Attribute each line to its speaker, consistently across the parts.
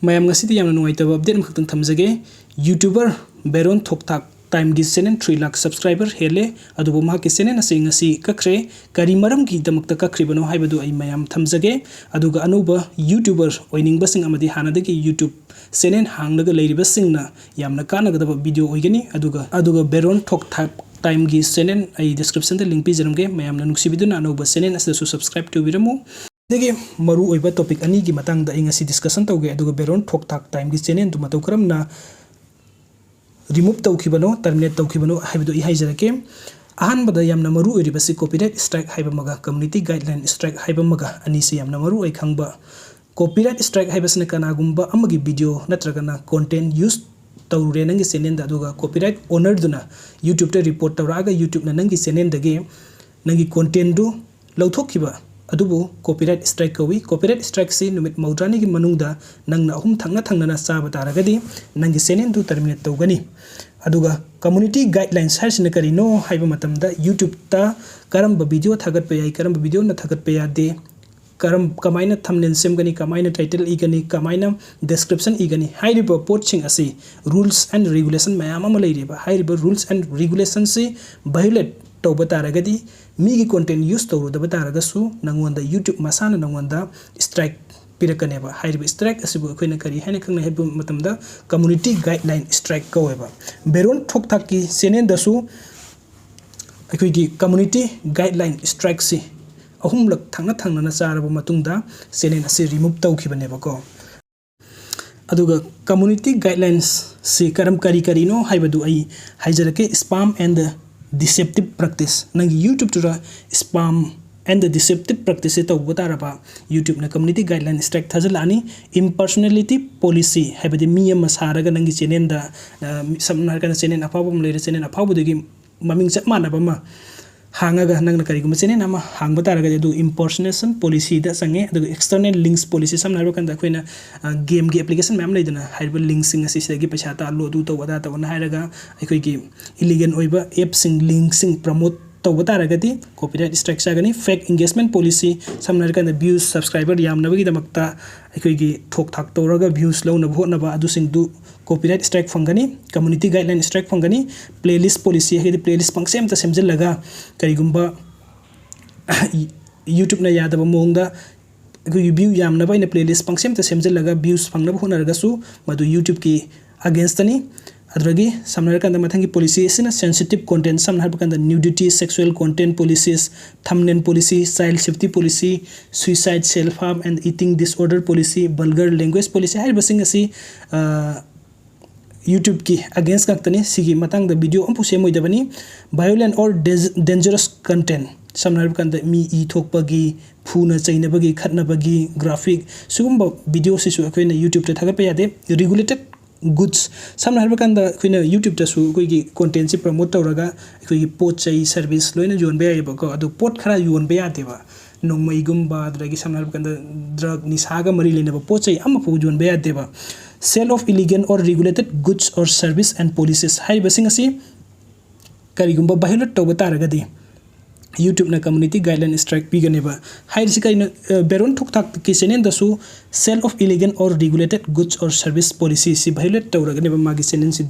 Speaker 1: mayam ngasidi yamna nuaitaba update makhtang thamjage YouTuber Beron Thok Thak time gi channel 3 lakh subscriber hele adubu ma ki channel ase ngasi kakre kari maram gi damakta kakribano haibadu ai mayam thamjage aduga anuba YouTuber oining basing amadi hanadagi YouTube channel hangnaga leiriba singna yamna kanagadaba video oigani aduga Beron Thok Thak time gi channel ai description da link pijaramge mayamna nuksibiduna anuba channel ase subscribe to biramu dege maru oiba topic ani gi matang da ingasi discussion tawge aduga Beron Thok Thak time gi channel du Matou Karamna remove tawkhibano terminate tawkhibano haibidu I haijarake ahanbada yamna maru oiribasi copyright strike haibamaga community guideline strike haibamaga ani se yamna maru oi khangba copyright strike haibasna kanagumba amagi video natragana content use tawrure nangi channel da aduga copyright owner duna YouTube ta report tawraga YouTube na nangi channel dage nangi content du lawthokhiba adubu copyright strike kawi copyright strike si numit maudrani gi manungda nangna ahum thangna na saba taragadi nangi channel du terminate tawgani aduga community guidelines harsina karino haiba matamda YouTube ta karamba video thagat pe yai karamba video na thagat pe yade kamaina thumbnail semgani kamaina title igani kamaina description igani hairiba poaching asi rules and regulation mayam ama leiriba hairiba rules and regulation si violate tawba taragadi migi content use tawrudaba taragasu nangonda YouTube masana nangonda strike pirakaneba hairiba strike asibu akoina kari haina khangna haiba matamda community guideline strike kaweba Beron Thok Thak ki channel dasu akoigi community guideline strike si ahumlak thangna na charaba matungda channel ase remove tawkhibaneba ko aduga community guidelines si karam kari no haibadu ai haijarake spam and deceptive practice nangi YouTube tura spam and the deceptive practice to butaraba YouTube na community guideline strike thajalani impersonality policy haibadi miya masaraga nangi channel da samna kana channel apabum leire channel apabu degi maming chap manaba ma hangaga nangna kariguma channel ama hangba taraga du impersonation policy da sange du external links policy samna ro kanda koina game gi application ma'am leidana haiba links sing asi segi paisa ta lo du to wada ta wana hairaga aikoi gi illegal oiba app sing link sing promote to butaragadi copyright strike sagani fake engagement policy samna ro kanda views subscriber yamnabagi damakta aikoi gi thok thak toraga views lo na bhot na ba adu sing du copyright strike fangani community guideline strike fangani playlist policy hedi playlist pangsem ta semjel laga karigumba YouTube na yadaba mongda view yamna ba ina playlist pangsem ta semjel laga views fangna bhona ragasu madu YouTube ki against ani adragi samna kanda mathangi policy isina sensitive content samna kanda nudity sexual content policies thumbnail policy child safety policy suicide self harm and eating disorder policy vulgar language policy hai basing asi YouTube ki against kaktani sigi matang da video ampu semoi dabani violent or dangerous content samna kanda mi e thokpagi phuna chainabagi khatnabagi graphic sugumba video sisu akoina YouTube ta thagapa yade regulated goods samna kanda koina YouTube ta su koi gi content si promote tawraga koi gi pot chai service loina jon be yaba ko adu pot khara yon be yade ba nongmai gumba adragi samna kanda drug nisaga mari lena ba pot chai amma pu jon be yade ba sale of illegal or regulated goods or service and policies hai basing asi karigumba violate tawba taragadi YouTube na community guideline strike piganeba hai sika Beron Thok Thak ki channel dasu sale of illegal or regulated goods or service policy si violate tawraganeba magi channel si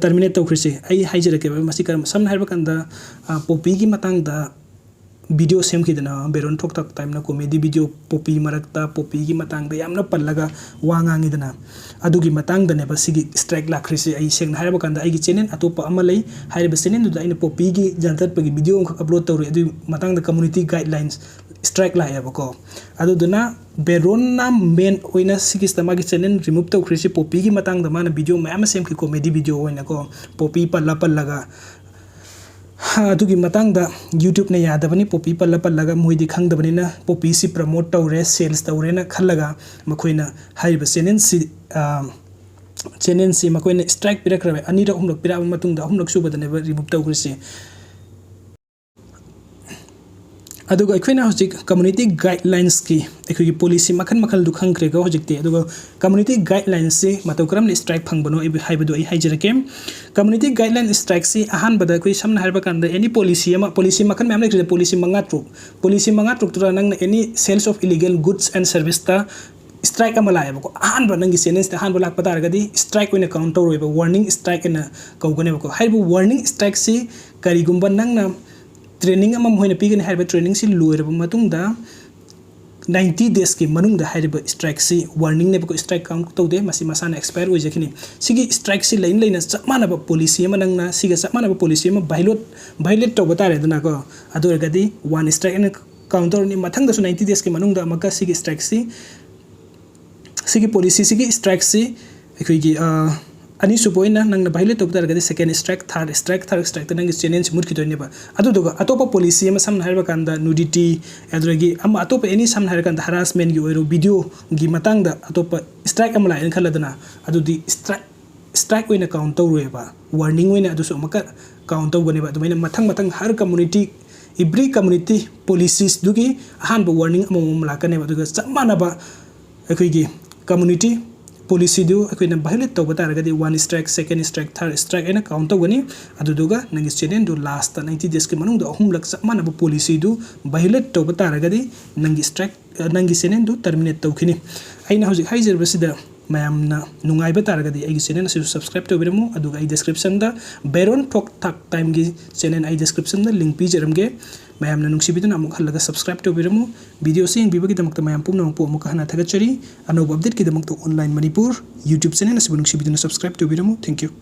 Speaker 1: terminate tawkrisi ai haijarake masi karam samna harba kanda popi gi matang da video sem khidana Beron Thok Thak time na comedy video popi marakta popi gi matang da yamna pallaga wangangi dana adugi matang da ne ba sigi strike lakhrisi ai seng harba kanda ai gi channel atopa amalai haiba channel da ina popi gi jantat pagi video upload tawri adu matang da community guidelines strike la yaba ko adu duna Beron na main oina sigi stamagi channel remove tawkrisi popi gi matang da mana video mayam sem ki comedy video oina ko popi pallaga adugi matang da YouTube na yadabani popi pallaga moidi khangdabani na popi si promote tawre sales tawre na khallaga makoina haiba channel si makoina strike pirakrabe anira humlok piraba matungda humlok subadane remove tawkrisi aduga akoina hojik community guidelines ki akoi policy makhan du khangkre ga hojikte aduga community guidelines se Matou Karamna strike phangbano haibadu ai haijarake community guideline strike se ahan bada koi samna harba kanda any policy makhan ma'am like policy manga truk tura nang any sales of illegal goods and service ta strike ama lae bako ahan ba nangi sentence ta ahan ba lak patar gadi strike oina count tawroi ba warning strike ena kaugane bako haibu warning strike si kari gumba nangna training ama moina pigane haiba training si loiraba matungda 90 days की मनुंग दा HYBE strike से warning ने बको strike count तौदे मसी मसाना expire हो जखिनी सिगी strike से line line चप मानब policy म नंगना सिगा चप मानब पॉलिसी म भाइलेट तौब तारे दना को अदुरगदी वन स्ट्राइक इन काउंटर नि मथंग दसु 90 days की मनुंग दा मका सिगी स्ट्राइक से सिगी पॉलिसी सिगी स्ट्राइक से अखोगी ani suboina nangna baile top dar gadi second strike third strike nang challenge mut ki doine ba adu doga atopa policy ama samna harba kanda nudity adragi ama atopa any samna harba kanda harassment gi oiro video gi matang da atopa strike ama lain khaladana adu di strike oina count tawre ba warning oina adu so maka count tawgane ba dumaina mathang har community every community policies dugi ahan ba warning ama lakane ba duga chamana ba akoi gi community policy do akoina violate tawba taragadi one strike second strike third strike ena count tawgani aduduga nangi chenen do last 90 days ke manung do ahum lak mana ba policy do violate tawba taragadi nangi strike nangi chenen do terminate tawkhini aina hojik haijer basida mayamna nungai ba taragadi ai chenen asu subscribe to biramu aduga ai description da Beron Thok Thak time gi chenen ai description da link pi jeramge mayamna nungsibiduna amuk halaga subscribe to biramu video sing bibagi damakta mayam pumna po amuk hana thagachari anob update ki damakta online manipur YouTube channel asibu nungsibiduna subscribe to biramu thank you